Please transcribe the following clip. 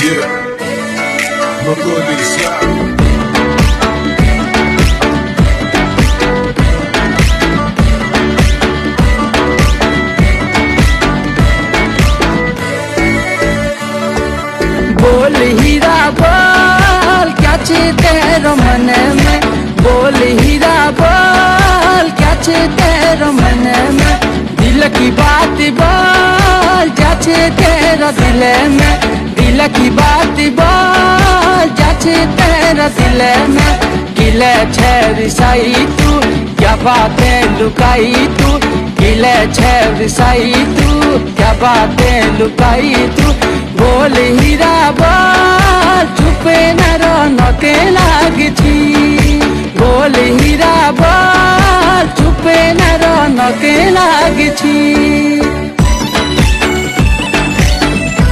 Yeah, Melody Slap. बोल हीरा बोल क्या छे तेरो मन में, बोल हीरा बोल क्या छे तेरो मन में, दिल की बात बोल क्या छे तेरा दिल में, दिल की बात बोल क्या छे तेरा दिल में, किले छे रिसाई तू क्या बातें लुकाई तू, किले छे रिसाई तू क्या बातें लुकाई तू, बोल हीरा बोल चुपे न रौनके लागछी, बोल हीरा बोल चुपे न रौनके लागछी।